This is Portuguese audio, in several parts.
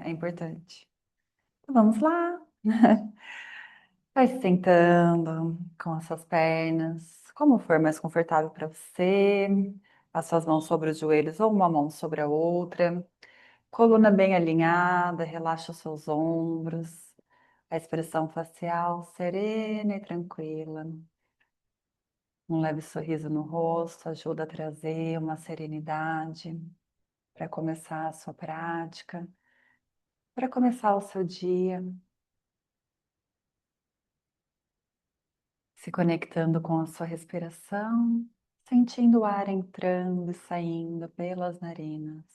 É importante. Então, vamos lá. Vai se sentando com as suas pernas, como for mais confortável para você. As suas mãos sobre os joelhos ou uma mão sobre a outra. Coluna bem alinhada, relaxa os seus ombros. A expressão facial serena e tranquila. Um leve sorriso no rosto ajuda a trazer uma serenidade para começar a sua prática, para começar o seu dia, se conectando com a sua respiração, sentindo o ar entrando e saindo pelas narinas.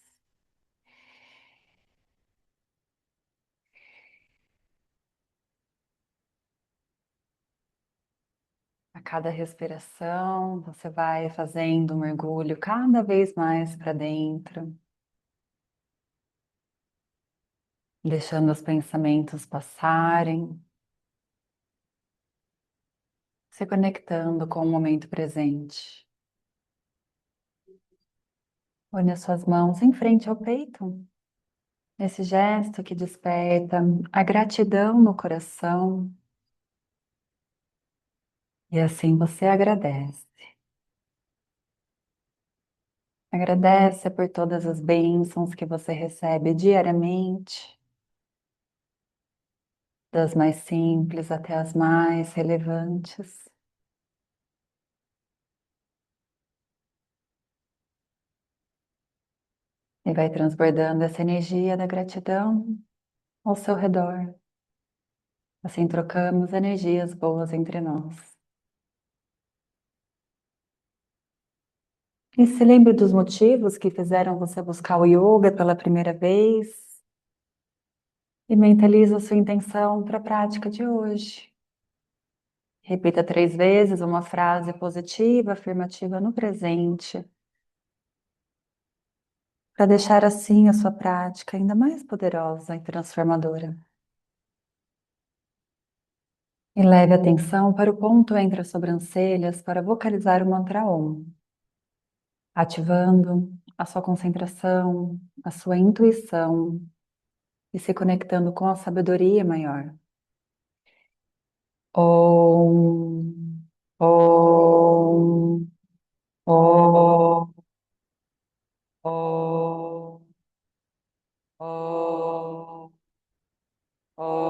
A cada respiração, você vai fazendo um mergulho cada vez mais para dentro, deixando os pensamentos passarem, se conectando com o momento presente. Une as suas mãos em frente ao peito, nesse gesto que desperta a gratidão no coração, e assim você agradece. Agradece por todas as bênçãos que você recebe diariamente, das mais simples até as mais relevantes. E vai transbordando essa energia da gratidão ao seu redor. Assim trocamos energias boas entre nós. E se lembre dos motivos que fizeram você buscar o yoga pela primeira vez e mentaliza a sua intenção para a prática de hoje. Repita 3 vezes uma frase positiva, afirmativa no presente, para deixar assim a sua prática ainda mais poderosa e transformadora. E leve a atenção para o ponto entre as sobrancelhas para vocalizar o mantra Om, ativando a sua concentração, a sua intuição e se conectando com a sabedoria maior. Om, Om, Om, Om, Om, Om,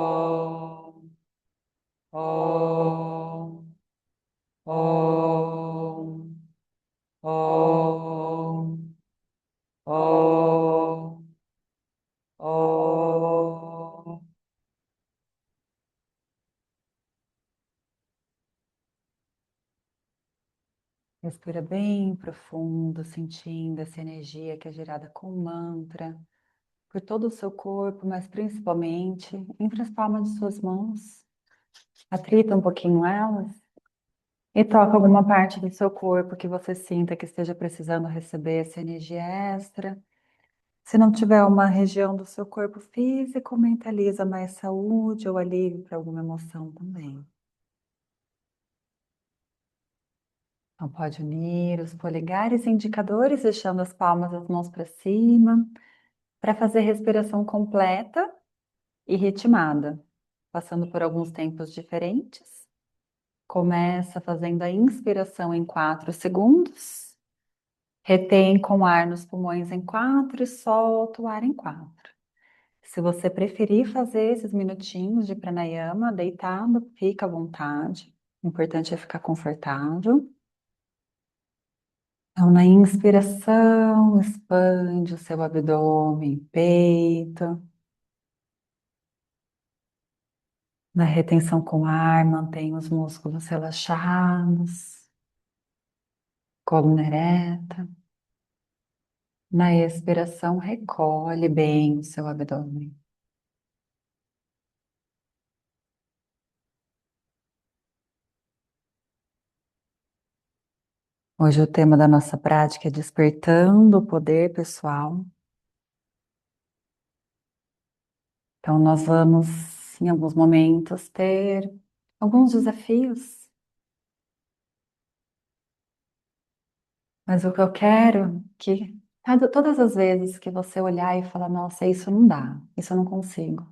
Om, Om, Om, Om, Om. Respira bem profundo, sentindo essa energia que é gerada com o mantra por todo o seu corpo, mas principalmente entre as palmas de suas mãos. Atrita um pouquinho elas e toca alguma parte do seu corpo que você sinta que esteja precisando receber essa energia extra. Se não tiver uma região do seu corpo físico, mentaliza mais saúde ou alívio para alguma emoção também. Então, pode unir os polegares e indicadores, deixando as palmas das mãos para cima, para fazer respiração completa e ritmada, passando por alguns tempos diferentes. Começa fazendo a inspiração em 4 segundos, retém com ar nos pulmões em 4 e solta o ar em 4. Se você preferir fazer esses minutinhos de pranayama deitado, fica à vontade. O importante é ficar confortável. Então, na inspiração, expande o seu abdômen, peito. Na retenção com ar, mantenha os músculos relaxados, coluna ereta. Na expiração, recolhe bem o seu abdômen. Hoje o tema da nossa prática é despertando o poder pessoal. Então, nós vamos, em alguns momentos, ter alguns desafios, mas o que eu quero que Todas as vezes que você olhar e falar, nossa, isso não dá, isso eu não consigo.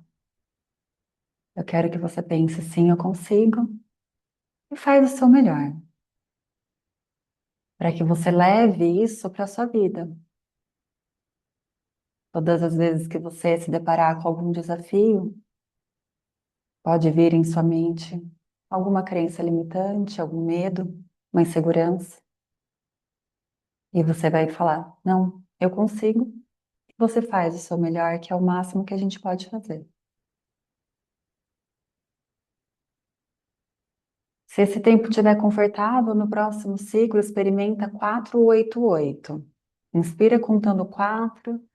Eu quero que você pense, sim, eu consigo, e faz o seu melhor, para que você leve isso para a sua vida. Todas as vezes que você se deparar com algum desafio, pode vir em sua mente alguma crença limitante, algum medo, uma insegurança, e você vai falar: não, eu consigo. Você faz o seu melhor, que é o máximo que a gente pode fazer. Se esse tempo estiver confortável, no próximo ciclo, experimenta 4-8-8. Inspira contando 4,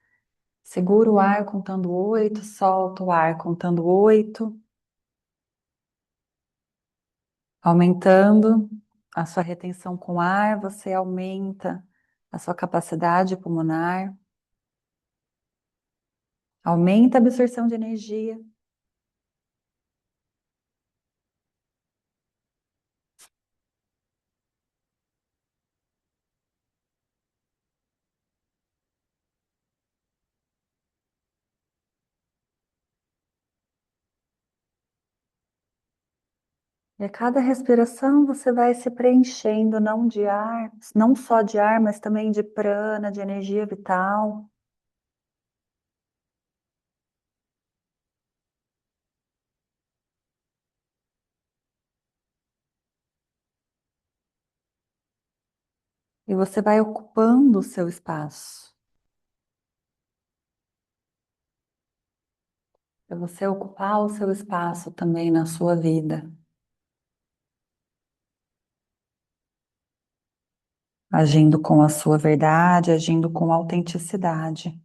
segura o ar contando 8, solta o ar contando 8, aumentando a sua retenção com ar, você aumenta a sua capacidade pulmonar, aumenta a absorção de energia. E a cada respiração você vai se preenchendo não de ar, não só de ar, mas também de prana, de energia vital. E você vai ocupando o seu espaço. Para você ocupar o seu espaço também na sua vida, agindo com a sua verdade, agindo com autenticidade.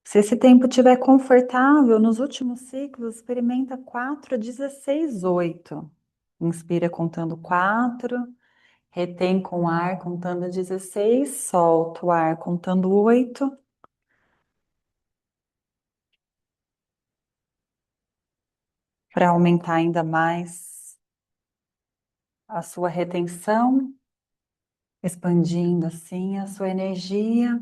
Se esse tempo estiver confortável, nos últimos ciclos, experimenta 4-16-8. Inspira contando 4, retém com o ar contando 16, solta o ar contando 8, para aumentar ainda mais a sua retenção, expandindo assim a sua energia.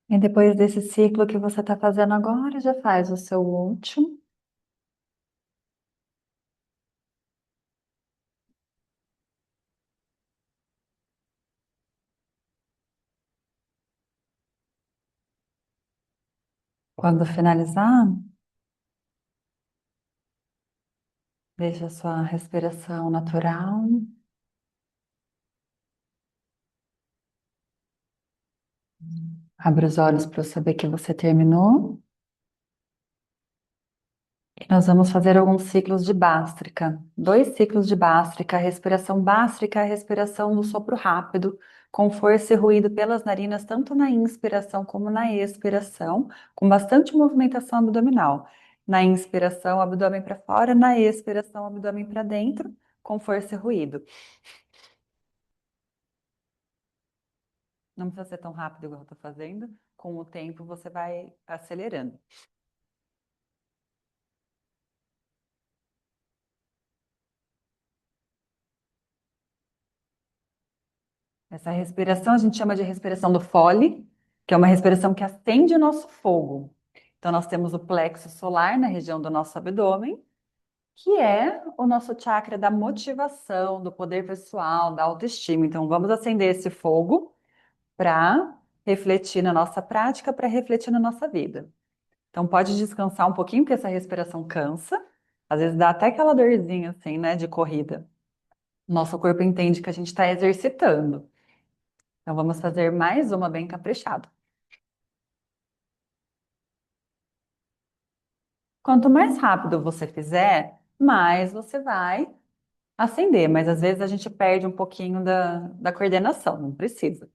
E depois desse ciclo que você está fazendo agora, já faz o seu último. Quando finalizar, deixa a sua respiração natural. Abre os olhos para saber que você terminou. E nós vamos fazer alguns ciclos de Bástrica. 2 ciclos de Bástrica. A respiração Bástrica é a respiração do sopro rápido, com força e ruído pelas narinas, tanto na inspiração como na expiração, com bastante movimentação abdominal. Na inspiração, abdômen para fora, na expiração, abdômen para dentro, com força e ruído. Não precisa ser tão rápido igual eu estou fazendo. Com o tempo, você vai acelerando. Essa respiração a gente chama de respiração do Foley, que é uma respiração que acende o nosso fogo. Então, nós temos o plexo solar na região do nosso abdômen, que é o nosso chakra da motivação, do poder pessoal, da autoestima. Então, vamos acender esse fogo para refletir na nossa prática, para refletir na nossa vida. Então, pode descansar um pouquinho, porque essa respiração cansa. Às vezes dá até aquela dorzinha assim, né, de corrida. Nosso corpo entende que a gente está exercitando. Então, vamos fazer mais uma bem caprichada. Quanto mais rápido você fizer, mais você vai acender. Mas às vezes a gente perde um pouquinho da coordenação, não precisa.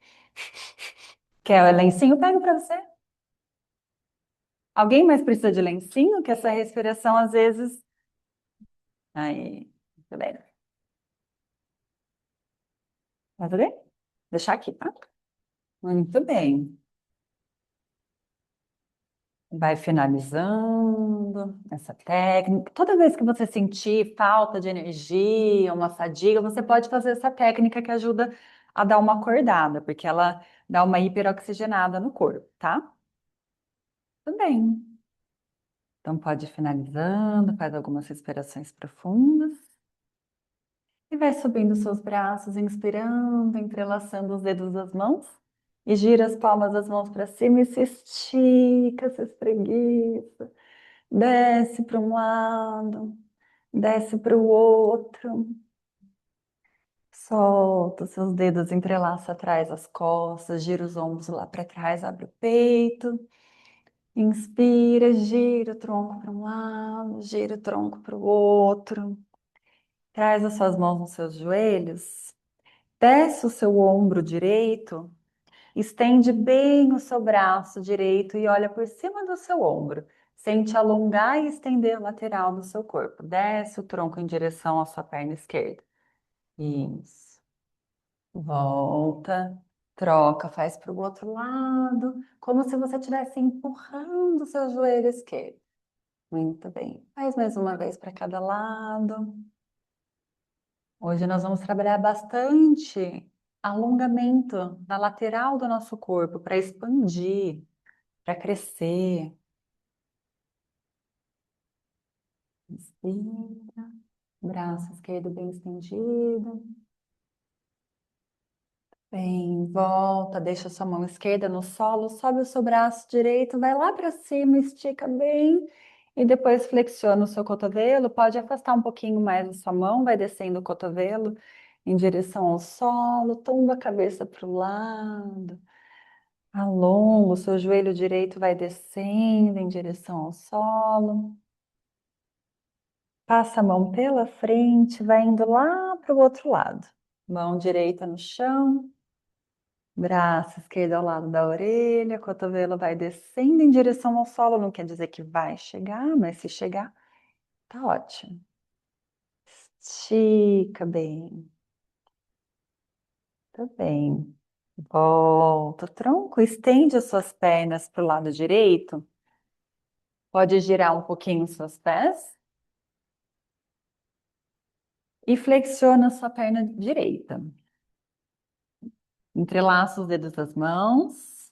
Quer o lencinho? Pego para você. Alguém mais precisa de lencinho? Que essa respiração às vezes. Aí, muito bem. Vai fazer? Deixar aqui, tá? Muito bem. Vai finalizando essa técnica. Toda vez que você sentir falta de energia, uma fadiga, você pode fazer essa técnica que ajuda a dar uma acordada, porque ela dá uma hiperoxigenada no corpo, tá? Também. Então pode ir finalizando, faz algumas respirações profundas e vai subindo seus braços, inspirando, entrelaçando os dedos das mãos e gira as palmas das mãos para cima e se estica, se espreguiça. Desce para um lado, desce para o outro. Solta os seus dedos, entrelaça atrás as costas, gira os ombros lá para trás, abre o peito. Inspira, gira o tronco para um lado, gira o tronco para o outro. Traz as suas mãos nos seus joelhos. Desce o seu ombro direito. Estende bem o seu braço direito e olha por cima do seu ombro. Sente alongar e estender a lateral do seu corpo. Desce o tronco em direção à sua perna esquerda. Isso. Volta. Troca, faz para o outro lado, como se você estivesse empurrando o seu joelho esquerdo. Muito bem. Faz mais uma vez para cada lado. Hoje nós vamos trabalhar bastante alongamento na lateral do nosso corpo para expandir, para crescer. Inspira, braço esquerdo bem estendido. Bem, volta, deixa sua mão esquerda no solo, sobe o seu braço direito, vai lá para cima, estica bem e depois flexiona o seu cotovelo. Pode afastar um pouquinho mais a sua mão, vai descendo o cotovelo em direção ao solo, tomba a cabeça para o lado, alonga, o seu joelho direito vai descendo em direção ao solo. Passa a mão pela frente, vai indo lá para o outro lado. Mão direita no chão. Braço esquerdo ao lado da orelha, cotovelo vai descendo em direção ao solo, não quer dizer que vai chegar, mas se chegar, tá ótimo. Estica bem, tá bem. Volta o tronco, estende as suas pernas para o lado direito. Pode girar um pouquinho os seus pés e flexiona a sua perna direita. Entrelaça os dedos das mãos.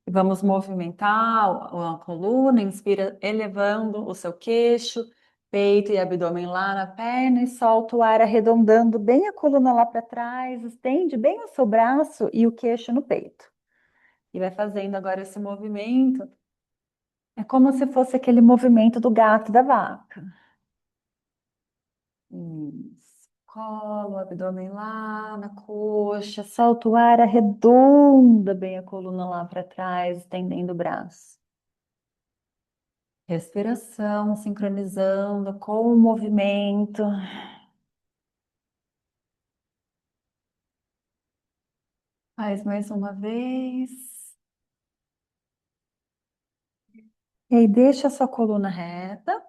E vamos movimentar a coluna, inspira elevando o seu queixo, peito e abdômen lá na perna e solta o ar arredondando bem a coluna lá para trás, estende bem o seu braço e o queixo no peito. E vai fazendo agora esse movimento. É como se fosse aquele movimento do gato e da vaca. Isso. Cola o abdômen lá na coxa, solta o ar, arredonda bem a coluna lá para trás, estendendo o braço. Respiração, sincronizando com o movimento. Faz mais uma vez. E aí deixa a sua coluna reta.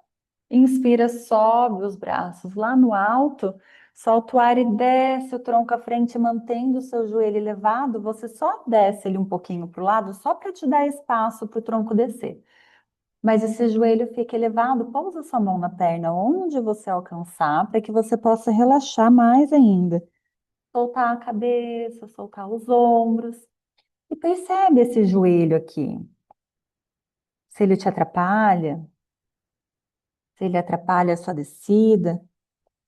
Inspira, sobe os braços lá no alto. Solta o ar e desce o tronco à frente, mantendo o seu joelho elevado. Você só desce ele um pouquinho para o lado, só para te dar espaço para o tronco descer. Mas esse joelho fica elevado, pousa sua mão na perna onde você alcançar, para que você possa relaxar mais ainda. Soltar a cabeça, soltar os ombros. E percebe esse joelho aqui. Se ele te atrapalha, se ele atrapalha a sua descida,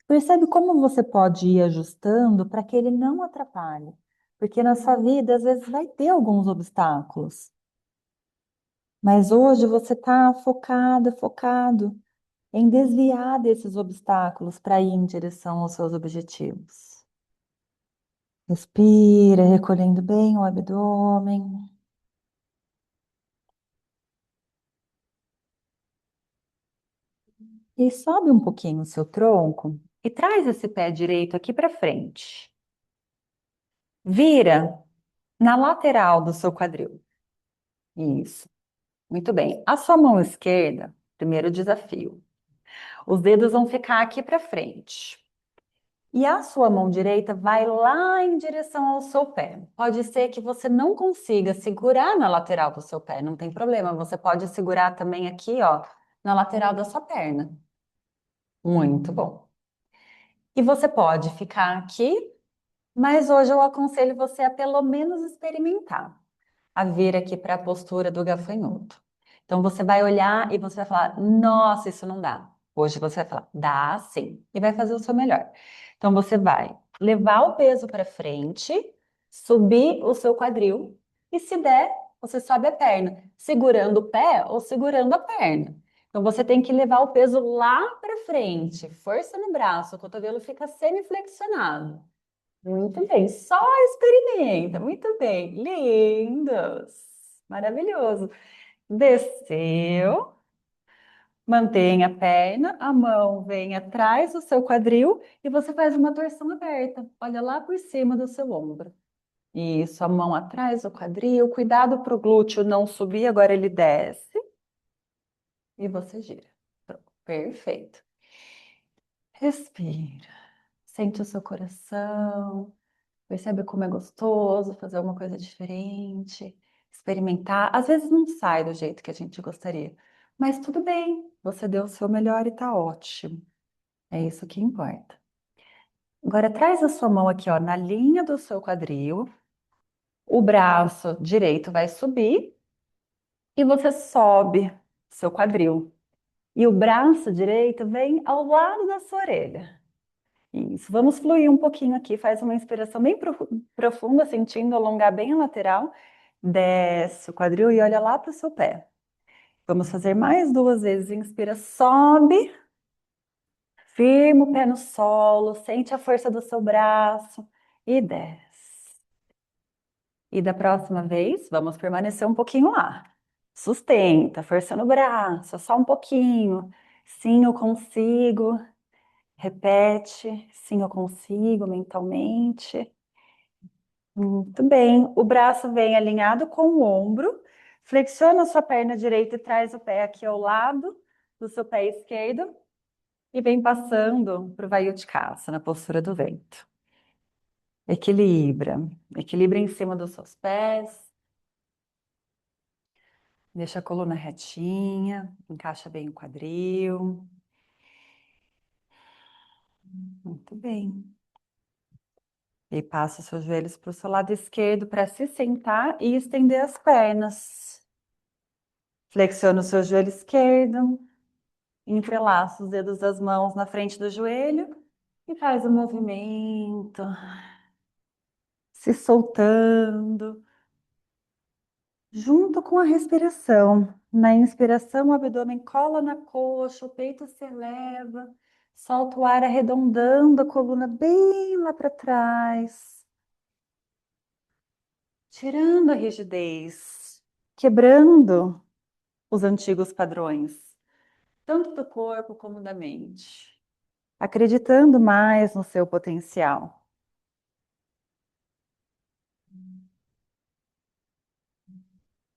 percebe como você pode ir ajustando para que ele não atrapalhe. Porque na sua vida, às vezes, vai ter alguns obstáculos. Mas hoje você está focada, focado em desviar desses obstáculos para ir em direção aos seus objetivos. Respira, recolhendo bem o abdômen. E sobe um pouquinho o seu tronco e traz esse pé direito aqui para frente. Vira na lateral do seu quadril. Isso. Muito bem. A sua mão esquerda, primeiro desafio. Os dedos vão ficar aqui para frente. E a sua mão direita vai lá em direção ao seu pé. Pode ser que você não consiga segurar na lateral do seu pé, não tem problema. Você pode segurar também aqui, ó, na lateral da sua perna. Muito bom. E você pode ficar aqui, mas hoje eu aconselho você a pelo menos experimentar, a vir aqui para a postura do gafanhoto. Então você vai olhar e você vai falar: nossa, isso não dá. Hoje você vai falar: dá sim, e vai fazer o seu melhor. Então você vai levar o peso para frente, subir o seu quadril, e se der, você sobe a perna, segurando o pé ou segurando a perna. Então você tem que levar o peso lá para frente, força no braço, o cotovelo fica semi-flexionado. Muito bem, só experimenta. Muito bem, lindos, maravilhoso. Desceu, mantenha a perna, a mão vem atrás do seu quadril e você faz uma torção aberta. Olha lá por cima do seu ombro. Isso, a mão atrás do quadril, cuidado para o glúteo não subir, agora ele desce e você gira. Pronto, perfeito. Respira, sente o seu coração. Percebe como é gostoso fazer uma coisa diferente, experimentar. Às vezes não sai do jeito que a gente gostaria, mas tudo bem, você deu o seu melhor e tá ótimo. É isso que importa. Agora traz a sua mão aqui, ó, na linha do seu quadril. O braço direito vai subir e você sobe seu quadril. E o braço direito vem ao lado da sua orelha. Isso, vamos fluir um pouquinho aqui, faz uma inspiração bem profunda, sentindo alongar bem a lateral, desce o quadril e olha lá para o seu pé. Vamos fazer mais duas vezes, inspira, sobe, firma o pé no solo, sente a força do seu braço e desce. E da próxima vez, vamos permanecer um pouquinho lá. Sustenta, força no braço, só um pouquinho. Sim, eu consigo. Repete, sim, eu consigo mentalmente. Muito bem. O braço vem alinhado com o ombro. Flexiona a sua perna direita e traz o pé aqui ao lado do seu pé esquerdo. E vem passando para o Vayuttikasa, na postura do vento. Equilibra. Equilibra em cima dos seus pés. Deixa a coluna retinha. Encaixa bem o quadril. Muito bem. E passa os seus joelhos para o seu lado esquerdo para se sentar e estender as pernas. Flexiona o seu joelho esquerdo, entrelaça os dedos das mãos na frente do joelho e faz o movimento, se soltando, junto com a respiração. Na inspiração, o abdômen cola na coxa, o peito se eleva, solta o ar arredondando a coluna bem lá para trás, tirando a rigidez, quebrando os antigos padrões, tanto do corpo como da mente. Acreditando mais no seu potencial.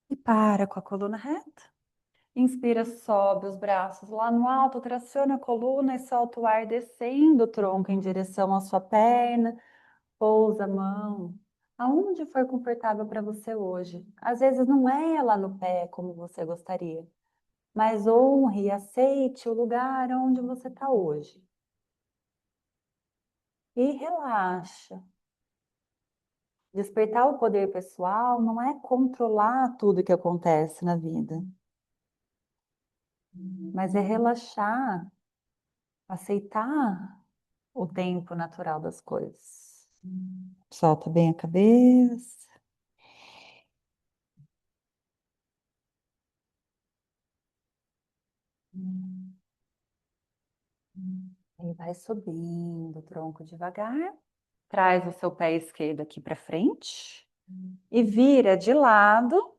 E para com a coluna reta. Inspira, sobe os braços lá no alto, traciona a coluna e solta o ar descendo o tronco em direção à sua perna. Pousa a mão aonde for confortável para você hoje. Às vezes não é lá no pé como você gostaria, mas honre e aceite o lugar onde você está hoje. E relaxa. Despertar o poder pessoal não é controlar tudo que acontece na vida, mas é relaxar, aceitar o tempo natural das coisas. Solta bem a cabeça. E vai subindo o tronco devagar. Traz o seu pé esquerdo aqui para frente e vira de lado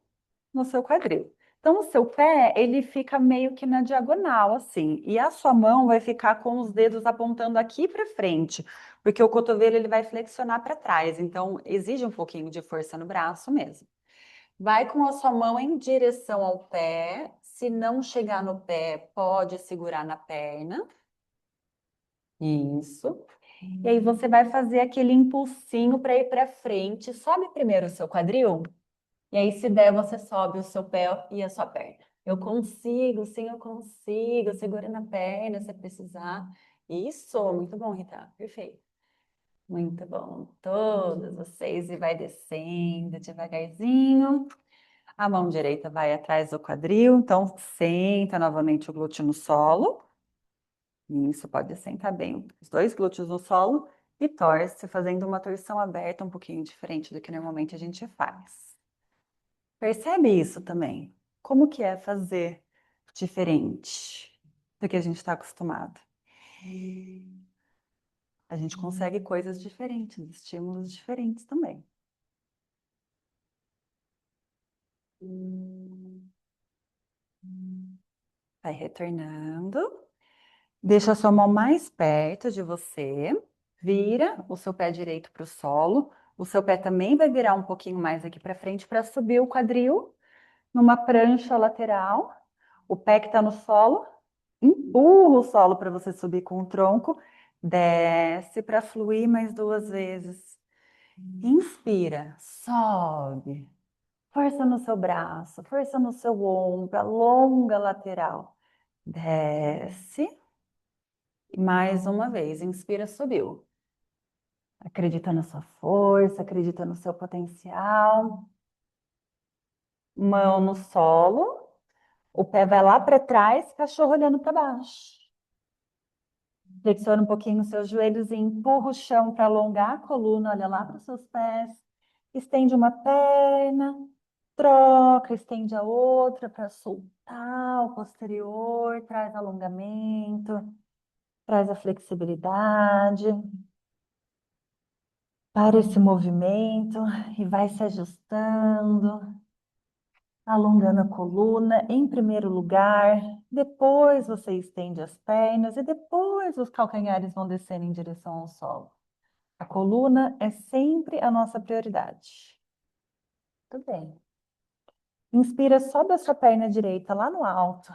no seu quadril. Então, o seu pé, ele fica meio que na diagonal, assim, e a sua mão vai ficar com os dedos apontando aqui para frente, porque o cotovelo ele vai flexionar para trás, então exige um pouquinho de força no braço mesmo. Vai com a sua mão em direção ao pé, se não chegar no pé, pode segurar na perna. Isso. E aí você vai fazer aquele impulsinho para ir para frente. Sobe primeiro o seu quadril. E aí, se der, você sobe o seu pé e a sua perna. Eu consigo, sim, eu consigo. Segura na perna se precisar. Isso, muito bom, Rita. Perfeito. Muito bom. Todos vocês e vai descendo devagarzinho. A mão direita vai atrás do quadril, então senta novamente o glúteo no solo. Isso, pode sentar bem os dois glúteos no solo e torce, fazendo uma torção aberta um pouquinho diferente do que normalmente a gente faz. Percebe isso também? Como que é fazer diferente do que a gente está acostumado? A gente consegue coisas diferentes, estímulos diferentes também. Vai retornando. Deixa a sua mão mais perto de você. Vira o seu pé direito para o solo. O seu pé também vai virar um pouquinho mais aqui para frente para subir o quadril numa prancha lateral. O pé que está no solo, empurra o solo para você subir com o tronco. Desce para fluir mais 2 vezes. Inspira, sobe. Força no seu braço, força no seu ombro, alonga a lateral. Desce. E mais uma vez, inspira, subiu. Acredita na sua força, acredita no seu potencial. Mão no solo. O pé vai lá para trás, cachorro olhando para baixo. Flexiona um pouquinho os seus joelhos e empurra o chão para alongar a coluna. Olha lá para os seus pés. Estende uma perna, troca, estende a outra para soltar o posterior, traz alongamento, traz a flexibilidade. Para esse movimento e vai se ajustando, alongando a coluna em primeiro lugar. Depois você estende as pernas e depois os calcanhares vão descendo em direção ao solo. A coluna é sempre a nossa prioridade. Tudo bem. Inspira, sobe a sua perna direita lá no alto.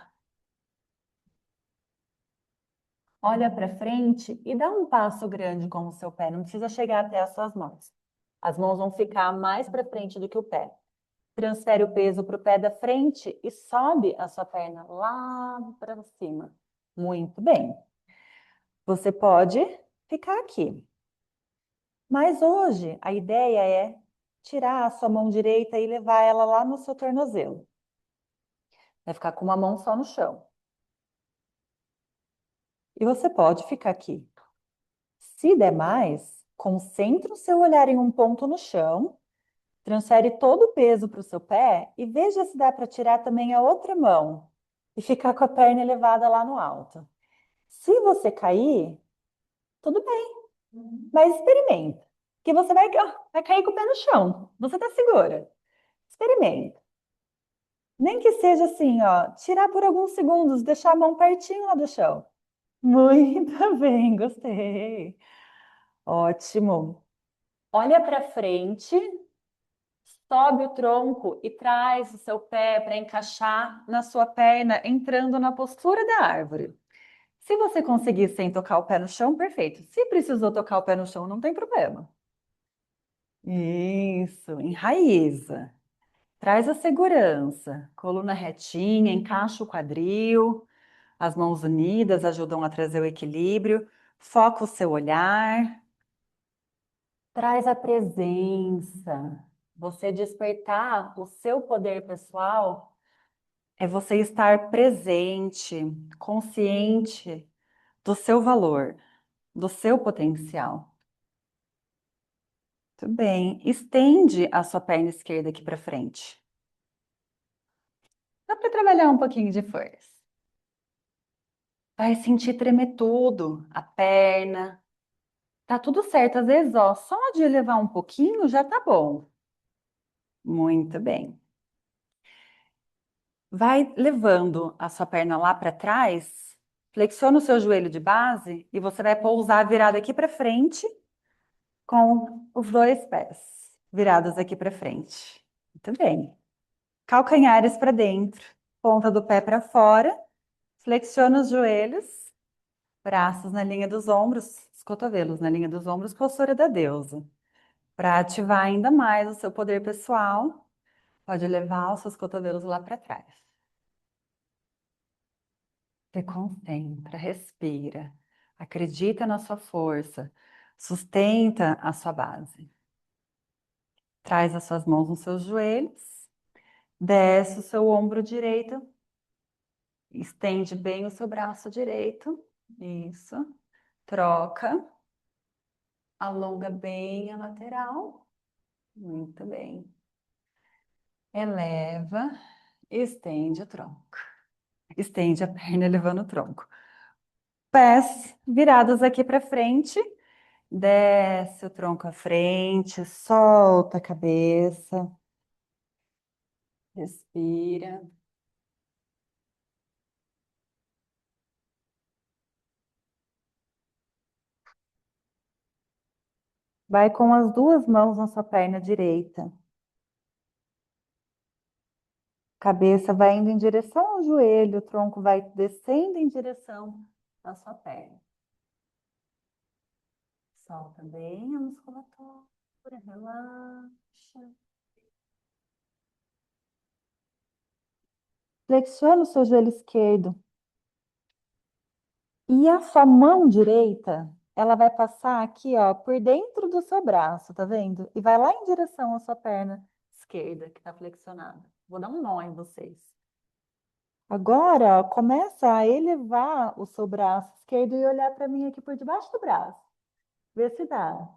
Olha para frente e dá um passo grande com o seu pé. Não precisa chegar até as suas mãos. As mãos vão ficar mais para frente do que o pé. Transfere o peso para o pé da frente e sobe a sua perna lá para cima. Muito bem. Você pode ficar aqui. Mas hoje a ideia é tirar a sua mão direita e levar ela lá no seu tornozelo. Vai ficar com uma mão só no chão. E você pode ficar aqui. Se der mais, concentre o seu olhar em um ponto no chão, transfere todo o peso para o seu pé e veja se dá para tirar também a outra mão e ficar com a perna elevada lá no alto. Se você cair, tudo bem, mas experimenta, que você vai cair com o pé no chão. Você está segura. Experimenta. Nem que seja assim, ó, tirar por alguns segundos, deixar a mão pertinho lá do chão. Muito bem, gostei. Ótimo. Olha para frente, sobe o tronco e traz o seu pé para encaixar na sua perna, entrando na postura da árvore. Se você conseguir sem tocar o pé no chão, perfeito. Se precisou tocar o pé no chão, não tem problema. Isso, enraiza. Traz a segurança. Coluna retinha, encaixa o quadril. As mãos unidas ajudam a trazer o equilíbrio. Foca o seu olhar. Traz a presença. Você despertar o seu poder pessoal é você estar presente, consciente do seu valor, do seu potencial. Muito bem. Estende a sua perna esquerda aqui para frente. Dá para trabalhar um pouquinho de força. Vai sentir tremer tudo, a perna. Tá tudo certo. Às vezes, ó, só de elevar um pouquinho já tá bom. Muito bem. Vai levando a sua perna lá para trás, flexiona o seu joelho de base e você vai pousar virado aqui para frente com os dois pés virados aqui para frente. Muito bem. Calcanhares para dentro, ponta do pé para fora, flexiona os joelhos, braços na linha dos ombros, cotovelos na linha dos ombros, postura da deusa. Para ativar ainda mais o seu poder pessoal, pode levar os seus cotovelos lá para trás. Se concentra, respira, acredita na sua força, sustenta a sua base. Traz as suas mãos nos seus joelhos, desce o seu ombro direito, estende bem o seu braço direito, isso, troca, alonga bem a lateral, muito bem. Eleva, estende o tronco, estende a perna elevando o tronco. Pés virados aqui para frente, desce o tronco à frente, solta a cabeça, respira. Vai com as duas mãos na sua perna direita. Cabeça vai indo em direção ao joelho, o tronco vai descendo em direção à sua perna. Solta bem a musculatura, relaxa. Flexiona o seu joelho esquerdo. E a sua mão direita, ela vai passar aqui, ó, por dentro do seu braço, tá vendo? E vai lá em direção à sua perna esquerda, que tá flexionada. Vou dar um nó em vocês. Agora, ó, começa a elevar o seu braço esquerdo e olhar para mim aqui por debaixo do braço. Vê se dá.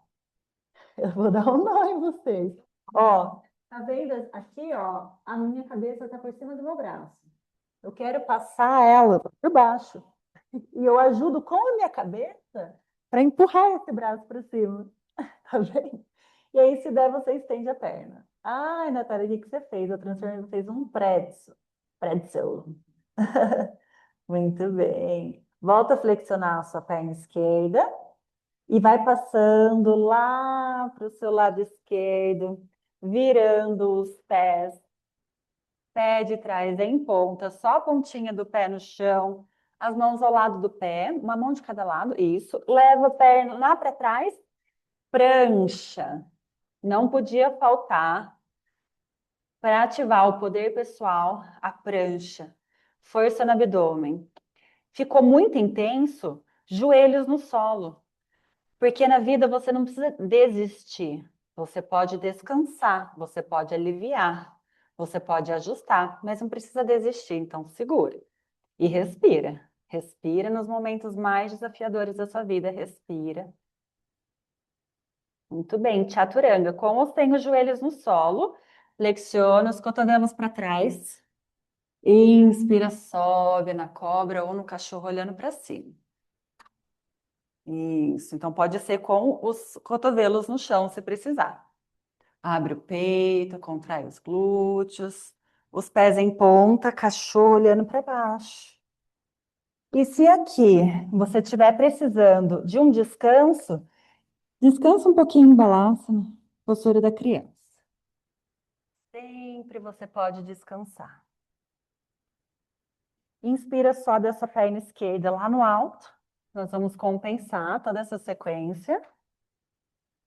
Eu vou dar um nó em vocês. Ó, tá vendo aqui, ó? A minha cabeça tá por cima do meu braço. Eu quero passar ela por baixo. E eu ajudo com a minha cabeça para empurrar esse braço para cima. Tá vendo? E aí, se der, você estende a perna. Ai, Natália, o que você fez? Eu transformei vocês num pretzel. Pretzel. Muito bem. Volta a flexionar a sua perna esquerda e vai passando lá para o seu lado esquerdo, virando os pés. Pé de trás em ponta, só a pontinha do pé no chão, as mãos ao lado do pé, uma mão de cada lado, isso. Leva a perna lá para trás, prancha. Não podia faltar para ativar o poder pessoal, a prancha. Força no abdômen. Ficou muito intenso, joelhos no solo. Porque na vida você não precisa desistir. Você pode descansar, você pode aliviar, você pode ajustar, mas não precisa desistir. Então, segura e respira. Respira nos momentos mais desafiadores da sua vida. Respira. Muito bem. Chaturanga, com ou sem os joelhos no solo. Flexiona os cotovelos para trás. Inspira, sobe na cobra ou no cachorro olhando para cima. Isso, então pode ser com os cotovelos no chão, se precisar. Abre o peito, contrai os glúteos, os pés em ponta, cachorro olhando para baixo. E se aqui você estiver precisando de um descanso, descansa um pouquinho em Balasana, postura da criança. Sempre você pode descansar. Inspira, sobe essa perna esquerda lá no alto. Nós vamos compensar toda essa sequência.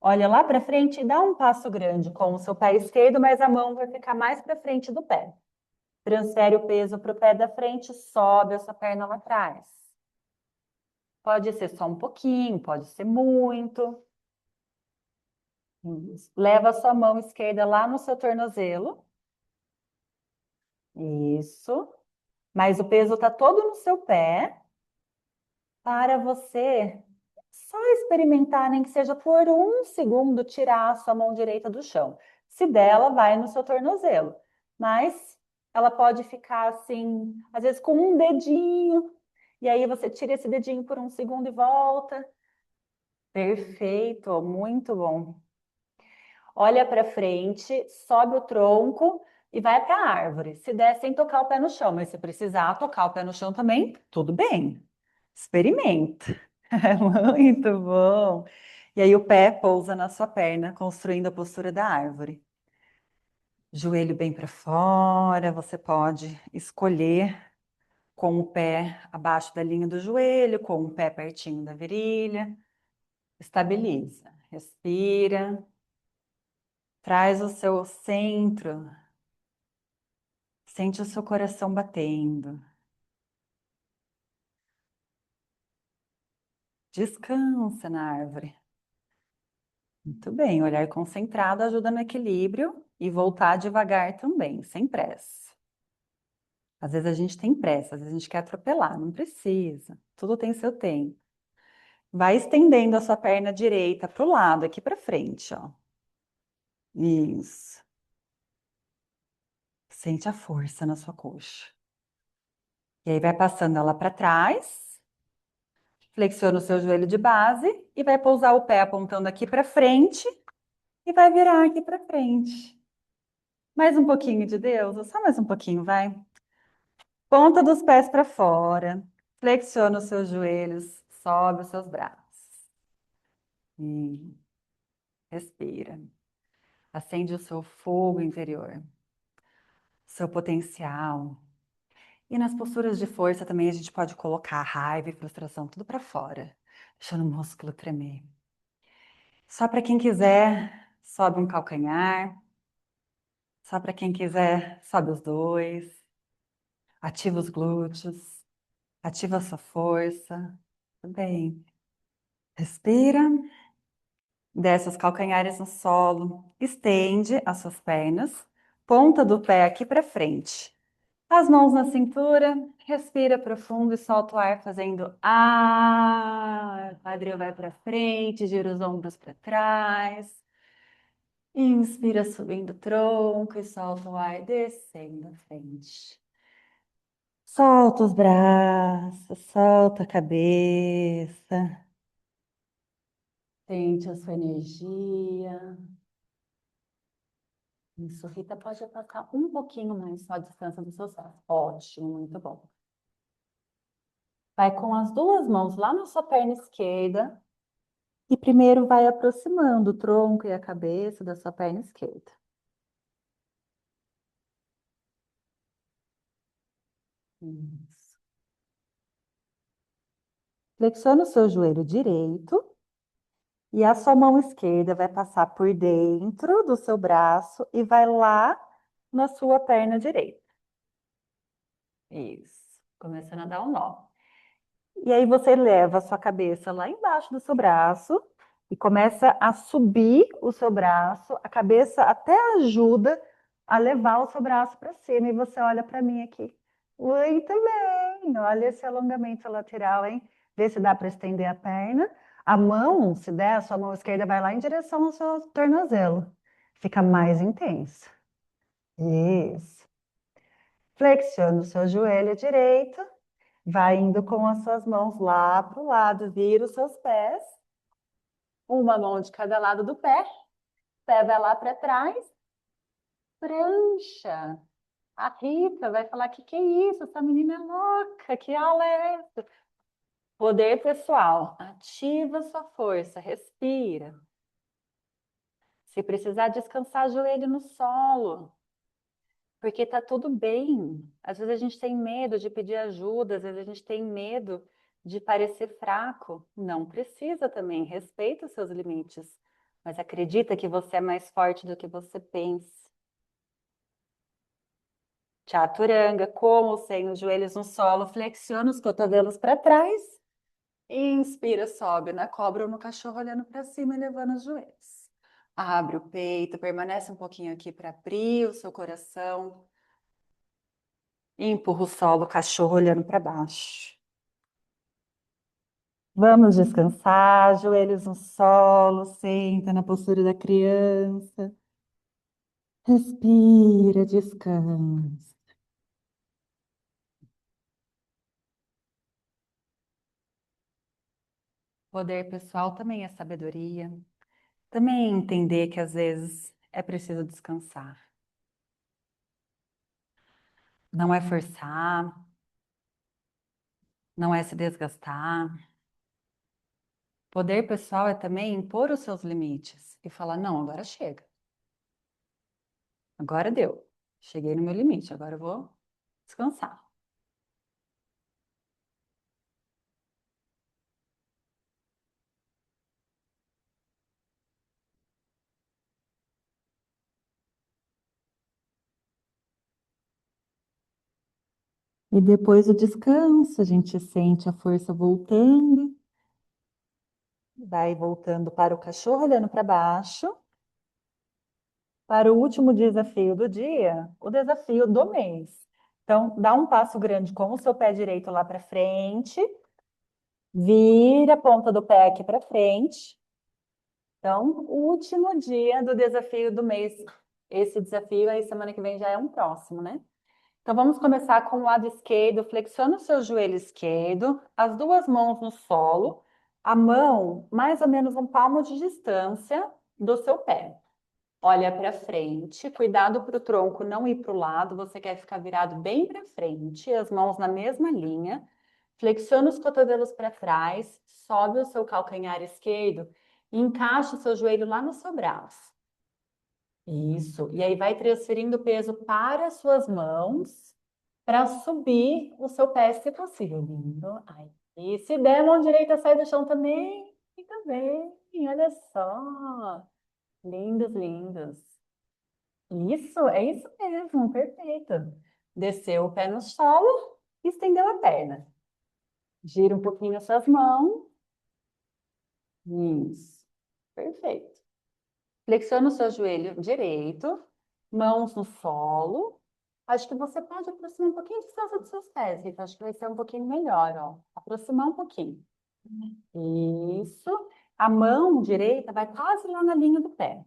Olha lá para frente e dá um passo grande com o seu pé esquerdo, mas a mão vai ficar mais para frente do pé. Transfere o peso para o pé da frente, sobe essa perna lá atrás. Pode ser só um pouquinho, pode ser muito. Isso. Leva a sua mão esquerda lá no seu tornozelo. Isso. Mas o peso está todo no seu pé para você só experimentar, nem que seja por um segundo, tirar a sua mão direita do chão. Se der, ela vai no seu tornozelo. Mas ela pode ficar assim, às vezes com um dedinho. E aí você tira esse dedinho por um segundo e volta. Perfeito, muito bom. Olha para frente, sobe o tronco e vai para a árvore. Se der, sem tocar o pé no chão, mas se precisar tocar o pé no chão também, tudo bem. Experimenta. É muito bom. E aí o pé pousa na sua perna, construindo a postura da árvore. Joelho bem para fora, você pode escolher com o pé abaixo da linha do joelho, com o pé pertinho da virilha. Estabiliza. Respira. Traz o seu centro. Sente o seu coração batendo. Descansa na árvore. Muito bem, olhar concentrado ajuda no equilíbrio e voltar devagar também, sem pressa. Às vezes a gente tem pressa, às vezes a gente quer atropelar, não precisa. Tudo tem seu tempo. Vai estendendo a sua perna direita para o lado, aqui para frente, ó. Isso. Sente a força na sua coxa. E aí vai passando ela para trás, flexiona o seu joelho de base e vai pousar o pé apontando aqui para frente e vai virar aqui para frente. Mais um pouquinho de Deus, só mais um pouquinho, vai. Ponta dos pés para fora. Flexiona os seus joelhos, sobe os seus braços. E respira. Acende o seu fogo interior, seu potencial. E nas posturas de força também a gente pode colocar raiva e frustração tudo para fora, deixando o músculo tremer. Só para quem quiser, sobe um calcanhar. Só para quem quiser, sobe os dois. Ativa os glúteos. Ativa a sua força. Tudo bem. Respira. Desce os calcanhares no solo. Estende as suas pernas. Ponta do pé aqui para frente. As mãos na cintura, respira profundo e solta o ar fazendo quadril vai para frente, gira os ombros para trás. Inspira subindo o tronco e solta o ar descendo à frente. Solta os braços, solta a cabeça. Sente a sua energia. Isso, Rita, pode apertar um pouquinho mais só a distância dos seus pés. Ótimo, muito bom. Vai com as duas mãos lá na sua perna esquerda e primeiro vai aproximando o tronco e a cabeça da sua perna esquerda. Isso. Flexiona o seu joelho direito e a sua mão esquerda vai passar por dentro do seu braço e vai lá na sua perna direita. Isso. Começando a dar um nó. E aí você leva a sua cabeça lá embaixo do seu braço e começa a subir o seu braço. A cabeça até ajuda a levar o seu braço para cima. E você olha para mim aqui. Muito bem. Olha esse alongamento lateral, hein? Vê se dá para estender a perna. A mão, se der, a sua mão esquerda vai lá em direção ao seu tornozelo. Fica mais intensa. Isso. Flexiona o seu joelho direito. Vai indo com as suas mãos lá para o lado, vira os seus pés. Uma mão de cada lado do pé. Pé vai lá para trás. Prancha. A Rita vai falar: que é isso? Essa menina é louca, que aula é essa? Poder pessoal. Ativa sua força, respira. Se precisar descansar, joelho no solo. Porque tá tudo bem. Às vezes a gente tem medo de pedir ajuda, às vezes a gente tem medo de parecer fraco. Não precisa também, respeita os seus limites. Mas acredita que você é mais forte do que você pensa. Chaturanga, como sem os joelhos no solo, flexiona os cotovelos para trás. Inspira, sobe na cobra ou no cachorro, olhando para cima e levando os joelhos. Abre o peito, permanece um pouquinho aqui para abrir o seu coração. E empurra o solo, cachorro olhando para baixo. Vamos descansar, joelhos no solo, senta na postura da criança. Respira, descansa. Poder pessoal também é sabedoria. Também é entender que às vezes é preciso descansar. Não é forçar, não é se desgastar. Poder pessoal é também impor os seus limites e falar: não, agora chega. Agora deu. Cheguei no meu limite, agora eu vou descansar. E depois do descanso, a gente sente a força voltando, vai voltando para o cachorro, olhando para baixo. Para o último desafio do dia, o desafio do mês. Então, dá um passo grande com o seu pé direito lá para frente, vira a ponta do pé aqui para frente. Então, o último dia do desafio do mês. Esse desafio aí, semana que vem, já é um próximo, né? Então, vamos começar com o lado esquerdo. Flexiona o seu joelho esquerdo, as duas mãos no solo, a mão mais ou menos um palmo de distância do seu pé. Olha para frente, cuidado para o tronco não ir para o lado, você quer ficar virado bem para frente, as mãos na mesma linha. Flexiona os cotovelos para trás, sobe o seu calcanhar esquerdo e encaixa o seu joelho lá no seu braço. Isso. E aí vai transferindo o peso para as suas mãos para subir o seu pé, se possível. Lindo. Aí. E se der, a mão direita sai do chão também. E também. Olha só. Lindos, lindos. Isso, é isso mesmo, perfeito. Desceu o pé no solo, estendeu a perna. Gira um pouquinho as suas mãos. Isso, perfeito. Flexiona o seu joelho direito, mãos no solo. Acho que você pode aproximar um pouquinho a distância dos seus pés, Rita. Acho que vai ser um pouquinho melhor, ó. Aproximar um pouquinho. Isso. A mão direita vai quase lá na linha do pé.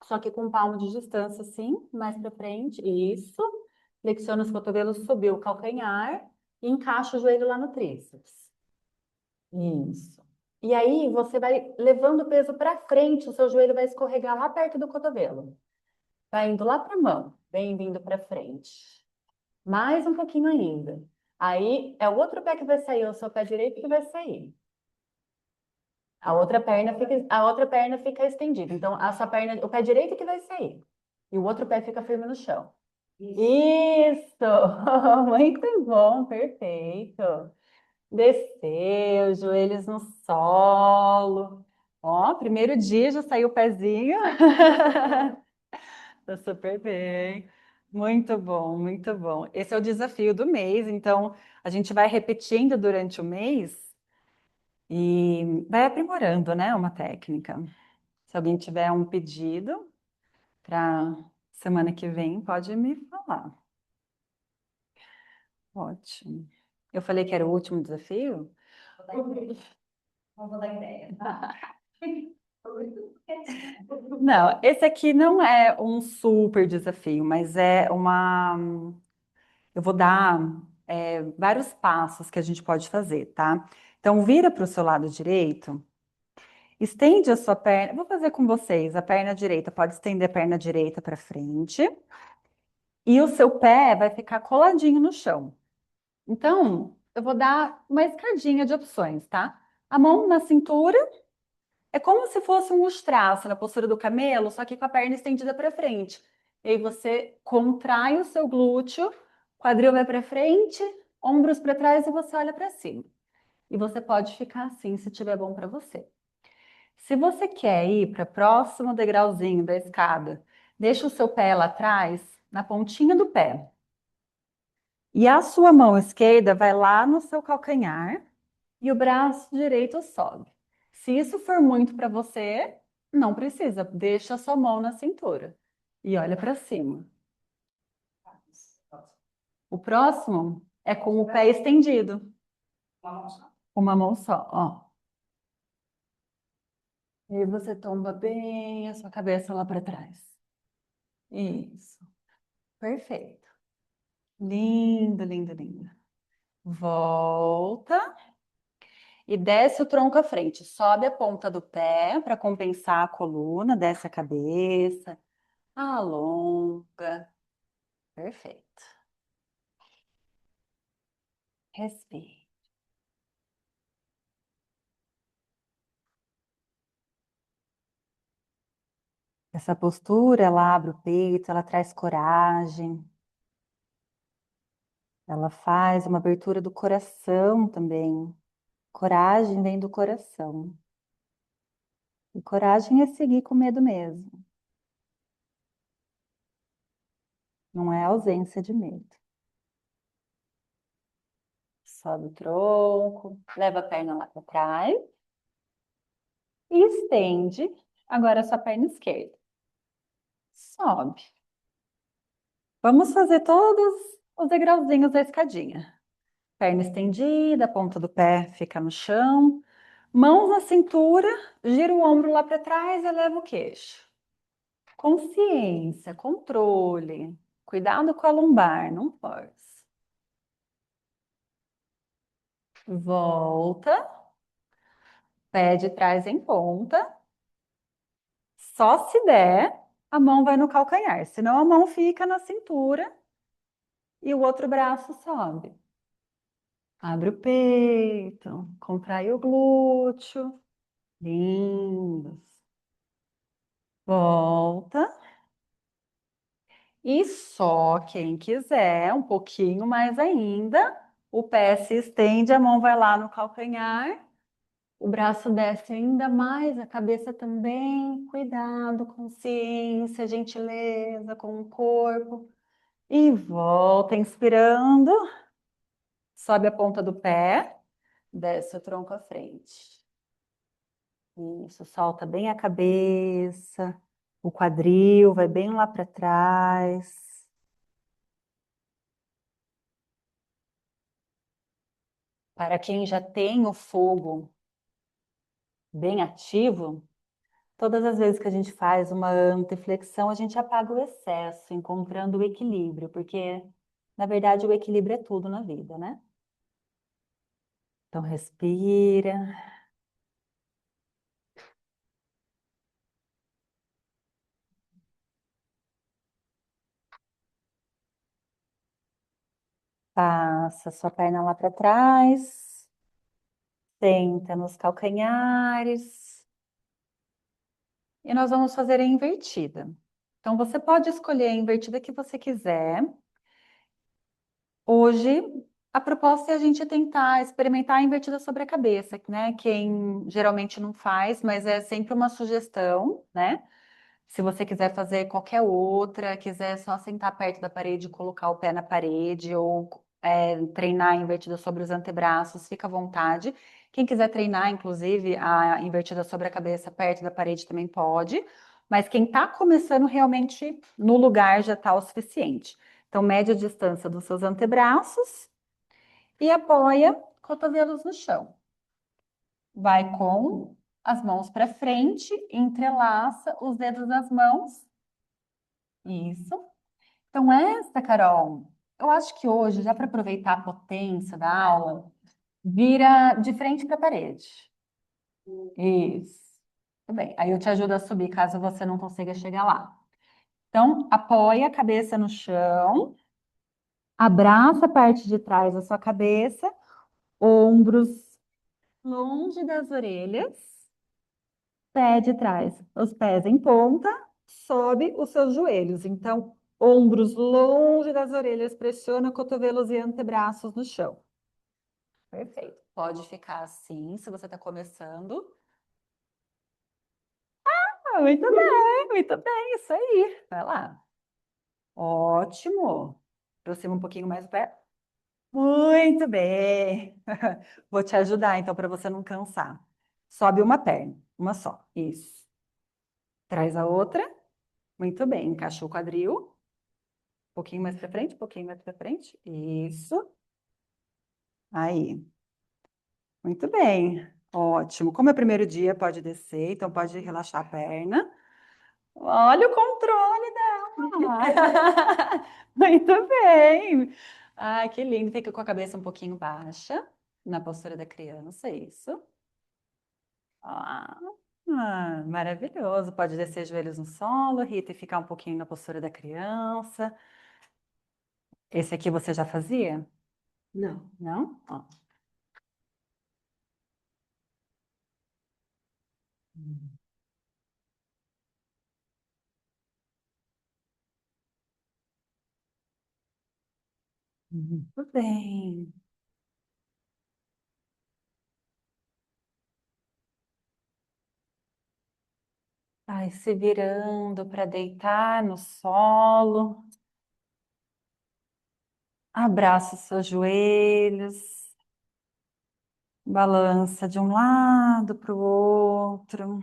Só que com um palmo de distância, assim, mais para frente. Isso. Flexiona os cotovelos, subiu o calcanhar e encaixa o joelho lá no tríceps. Isso. E aí você vai levando o peso para frente, o seu joelho vai escorregar lá perto do cotovelo. Vai indo lá para a mão, vem vindo para frente. Mais um pouquinho ainda. Aí é o outro pé que vai sair, o seu pé direito que vai sair. A outra perna fica estendida. Então, a sua perna, o pé direito que vai sair. E o outro pé fica firme no chão. Isso! Muito bom, perfeito. Desceu, joelhos no solo. Ó, primeiro dia já saiu o pezinho. Tá super bem. Muito bom, muito bom. Esse é o desafio do mês, então a gente vai repetindo durante o mês e vai aprimorando, né, uma técnica. Se alguém tiver um pedido para semana que vem, pode me falar. Ótimo. Eu falei que era o último desafio? Não vou dar ideia. Não, esse aqui não é um super desafio, mas é uma. Eu vou dar vários passos que a gente pode fazer, tá? Então, vira para o seu lado direito, estende a sua perna. Vou fazer com vocês. A perna direita pode estender a perna direita para frente e o seu pé vai ficar coladinho no chão. Então, eu vou dar uma escadinha de opções, tá? A mão na cintura. É como se fosse um ustraço na postura do camelo, só que com a perna estendida para frente. E aí você contrai o seu glúteo, quadril vai para frente, ombros para trás e você olha para cima. E você pode ficar assim se tiver bom para você. Se você quer ir para o próximo degrauzinho da escada, deixa o seu pé lá atrás, na pontinha do pé. E a sua mão esquerda vai lá no seu calcanhar e o braço direito sobe. Se isso for muito para você, não precisa, deixa a sua mão na cintura e olha para cima. O próximo é com o pé estendido, uma mão só, ó. E aí você tomba bem a sua cabeça lá para trás. Isso, perfeito. Lindo, lindo, lindo. Volta e desce o tronco à frente. Sobe a ponta do pé para compensar a coluna, desce a cabeça, alonga. Perfeito. Respire. Essa postura, ela abre o peito, ela traz coragem, ela faz uma abertura do coração também. Coragem vem do coração. E coragem é seguir com medo mesmo, não é ausência de medo. Sobe o tronco, leva a perna lá para trás e estende. Agora a sua perna esquerda. Sobe. Vamos fazer todos os degrauzinhos da escadinha. Perna estendida, a ponta do pé fica no chão. Mãos na cintura, gira o ombro lá para trás e eleva o queixo. Consciência, controle. Cuidado com a lombar, não força. Volta. Pé de trás em ponta. Só se der, a mão vai no calcanhar. Senão a mão fica na cintura e o outro braço sobe. Abre o peito, contrai o glúteo. Lindos. Volta. E só quem quiser, um pouquinho mais ainda, o pé se estende, a mão vai lá no calcanhar, o braço desce ainda mais, a cabeça também. Cuidado, consciência, gentileza com o corpo. E volta inspirando, sobe a ponta do pé, desce o tronco à frente. Isso, solta bem a cabeça, o quadril vai bem lá para trás. Para quem já tem o fogo bem ativo, todas as vezes que a gente faz uma anteflexão, a gente apaga o excesso, encontrando o equilíbrio, porque, na verdade, o equilíbrio é tudo na vida, né? Então, respira. Passa sua perna lá para trás, senta nos calcanhares e nós vamos fazer a invertida. Então, você pode escolher a invertida que você quiser. Hoje, a proposta é a gente tentar experimentar a invertida sobre a cabeça, né? Quem geralmente não faz, mas é sempre uma sugestão, né? Se você quiser fazer qualquer outra, quiser só sentar perto da parede e colocar o pé na parede, ou treinar a invertida sobre os antebraços, fica à vontade. Quem quiser treinar, inclusive, a invertida sobre a cabeça perto da parede também pode. Mas quem está começando realmente no lugar já está o suficiente. Então, mede a distância dos seus antebraços e apoia cotovelos no chão. Vai com as mãos para frente, entrelaça os dedos das mãos. Isso. Então, essa, Carol, eu acho que hoje, já para aproveitar a potência da aula, vira de frente para a parede. Isso. Tudo bem. Aí eu te ajudo a subir caso você não consiga chegar lá. Então, apoia a cabeça no chão, abraça a parte de trás da sua cabeça, ombros longe das orelhas, pé de trás, os pés em ponta, sobe os seus joelhos. Então, ombros longe das orelhas, pressiona cotovelos e antebraços no chão. Perfeito. Pode ficar assim, se você está começando. Ah, muito bem, isso aí. Vai lá. Ótimo. Aproxima um pouquinho mais o pé. Muito bem. Vou te ajudar, então, para você não cansar. Sobe uma perna, uma só. Isso. Traz a outra. Muito bem. Encaixa o quadril. Um pouquinho mais para frente, um pouquinho mais para frente. Isso. Aí. Muito bem. Ótimo. Como é o primeiro dia, pode descer, então pode relaxar a perna. Olha o controle dela. Muito bem. Ai, que lindo. Fica com a cabeça um pouquinho baixa, na postura da criança, isso. Ah, maravilhoso. Pode descer joelhos no solo, Rita, e ficar um pouquinho na postura da criança. Esse aqui você já fazia? Não. Não? Ó. Muito bem. Vai se virando para deitar no solo. Abraça os seus joelhos. Balança de um lado para o outro.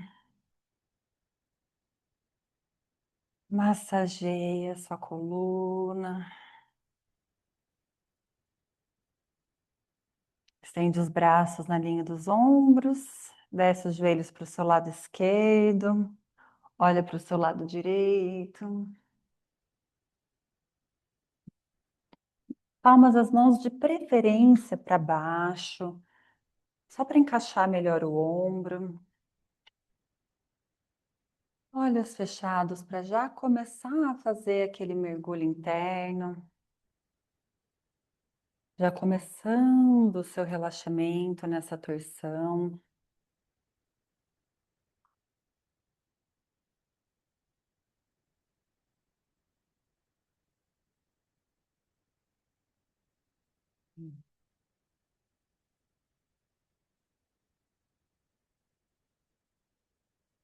Massageia sua coluna. Estende os braços na linha dos ombros. Desce os joelhos para o seu lado esquerdo. Olha para o seu lado direito. Palmas das mãos de preferência para baixo, só para encaixar melhor o ombro. Olhos fechados para já começar a fazer aquele mergulho interno. Já começando o seu relaxamento nessa torção.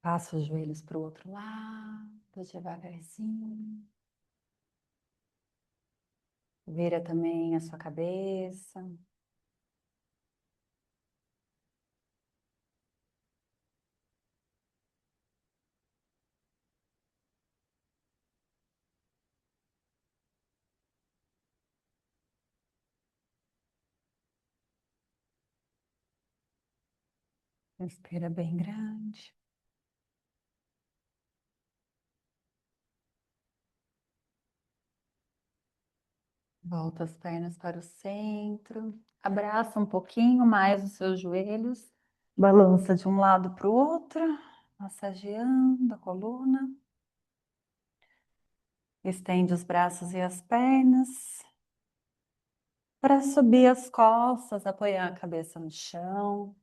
Passa os joelhos para o outro lado, devagarzinho. Vira também a sua cabeça. Respira bem grande. Volta as pernas para o centro. Abraça um pouquinho mais os seus joelhos. Balança de um lado para o outro, massageando a coluna. Estende os braços e as pernas. Para subir as costas, apoiar a cabeça no chão,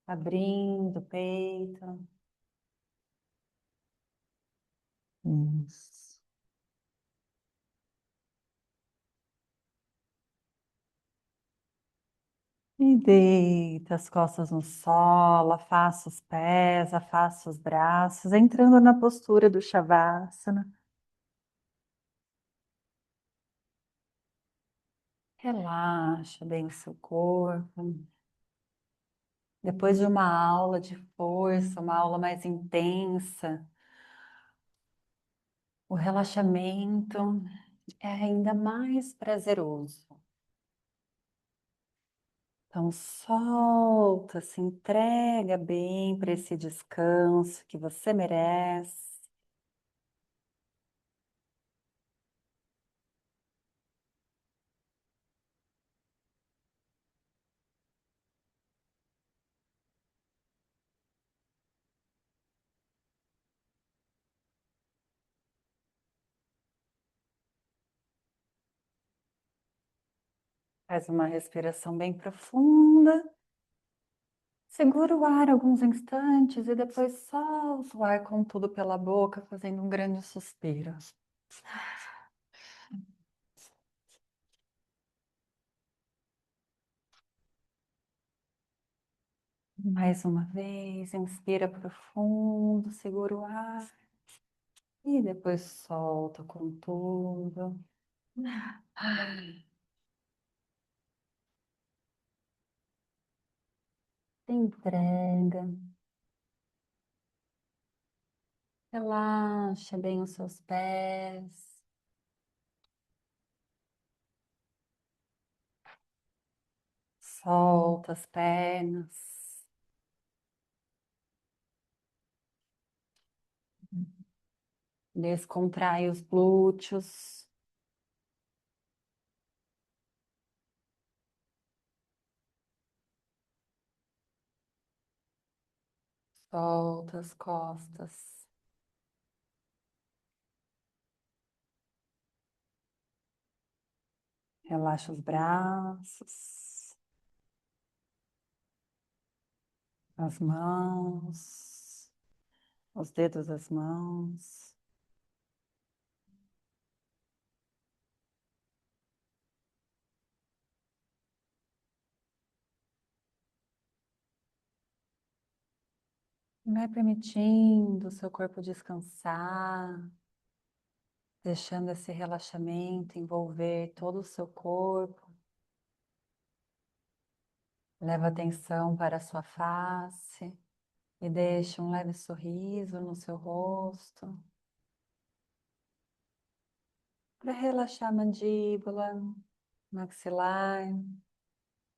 abrindo o peito. Isso. E deita as costas no solo, afasta os pés, afasta os braços, entrando na postura do Shavasana. Relaxa bem o seu corpo. Depois de uma aula de força, uma aula mais intensa, o relaxamento é ainda mais prazeroso. Então, solta, se entrega bem para esse descanso que você merece. Faz uma respiração bem profunda. Segura o ar alguns instantes e depois solta o ar com tudo pela boca, fazendo um grande suspiro. Mais uma vez, inspira profundo, segura o ar e depois solta com tudo. Se entrega, relaxa bem os seus pés, solta as pernas, descontrai os glúteos, solta as costas. Relaxa os braços, as mãos, os dedos das mãos. Vai permitindo o seu corpo descansar, deixando esse relaxamento envolver todo o seu corpo, Leva atenção para a sua face e deixa um leve sorriso no seu rosto para relaxar a mandíbula, maxilar,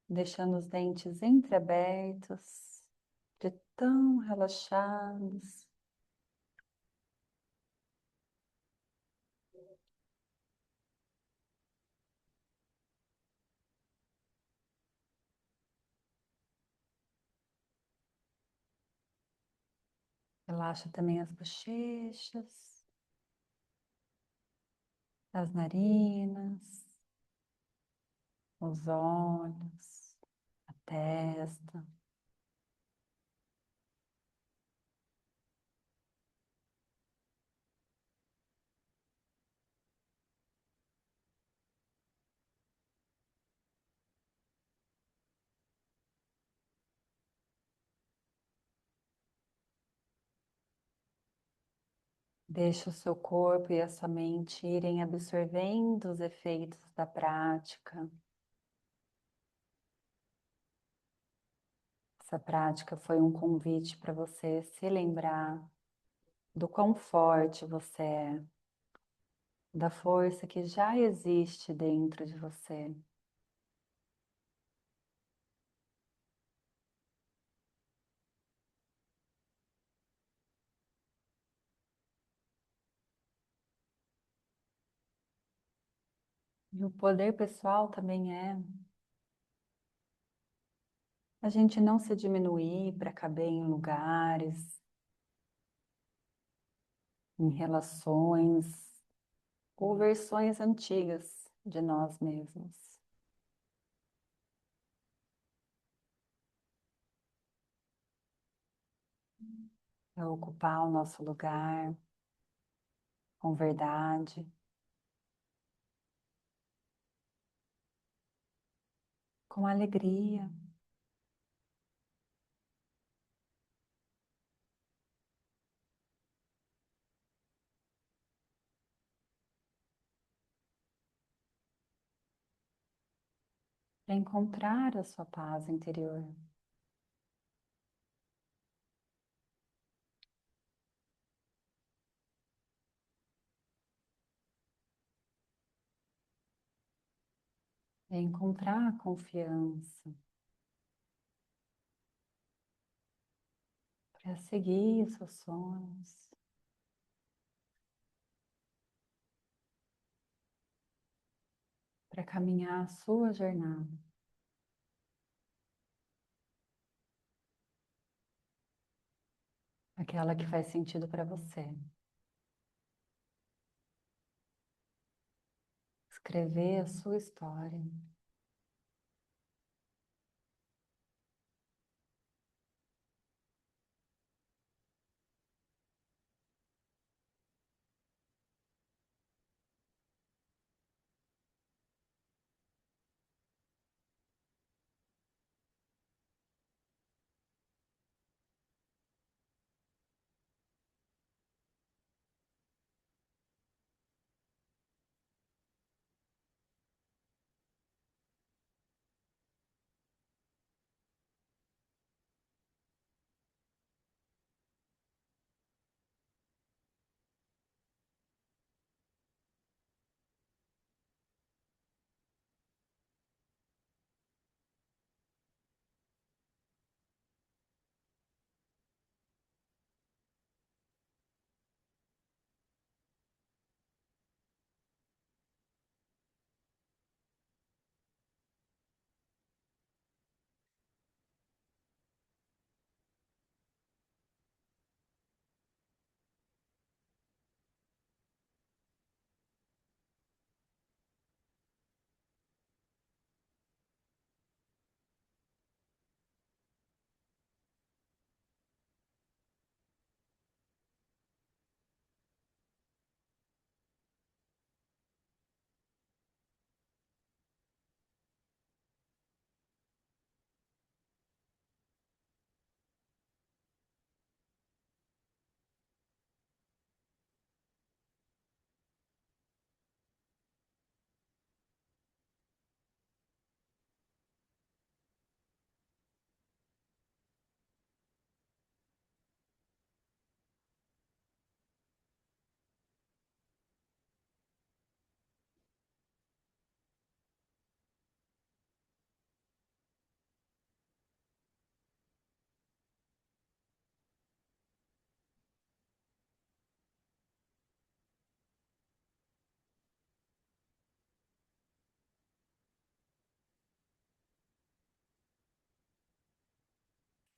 deixando os dentes entreabertos, de tão relaxados. Relaxa também as bochechas, as narinas, os olhos, a testa. Deixa o seu corpo e a sua mente irem absorvendo os efeitos da prática. Essa prática foi um convite para você se lembrar do quão forte você é, da força que já existe dentro de você. E o poder pessoal também é a gente não se diminuir para caber em lugares, em relações ou versões antigas de nós mesmos. É ocupar o nosso lugar com verdade, com alegria. Para encontrar a sua paz interior. É encontrar a confiança para seguir os seus sonhos, para caminhar a sua jornada, aquela que faz sentido para você. Escrever a sua história.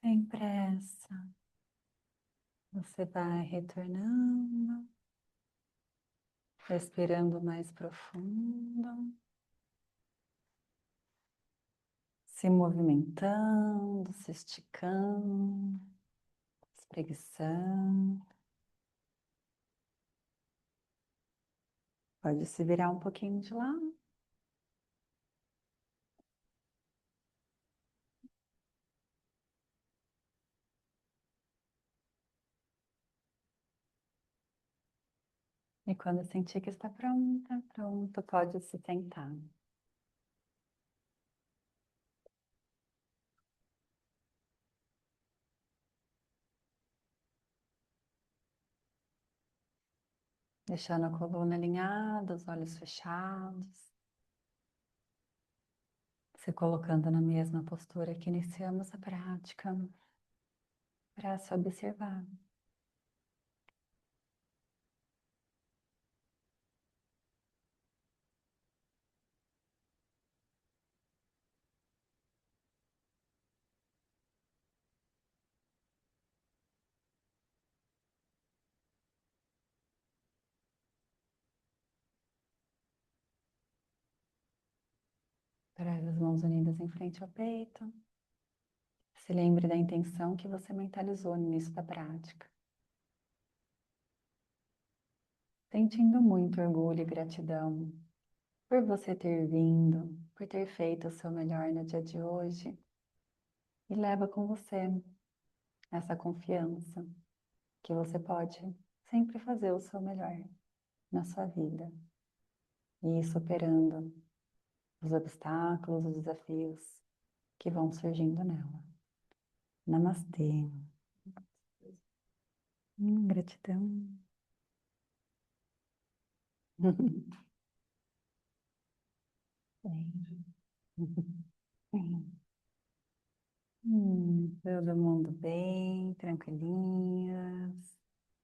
Sem pressa, você vai retornando, respirando mais profundo, se movimentando, se esticando, espreguiçando. Pode se virar um pouquinho de lado. E quando sentir que está pronta, pronto, pode se sentar. Deixando a coluna alinhada, os olhos fechados. Se colocando na mesma postura que iniciamos a prática, para se observar. Traz as mãos unidas em frente ao peito. Se lembre da intenção que você mentalizou no início da prática. Sentindo muito orgulho e gratidão por você ter vindo, por ter feito o seu melhor no dia de hoje. E leva com você essa confiança que você pode sempre fazer o seu melhor na sua vida e ir superando os obstáculos, os desafios que vão surgindo nela. Namastê. Gratidão. Bem. Todo mundo bem, tranquilinhas.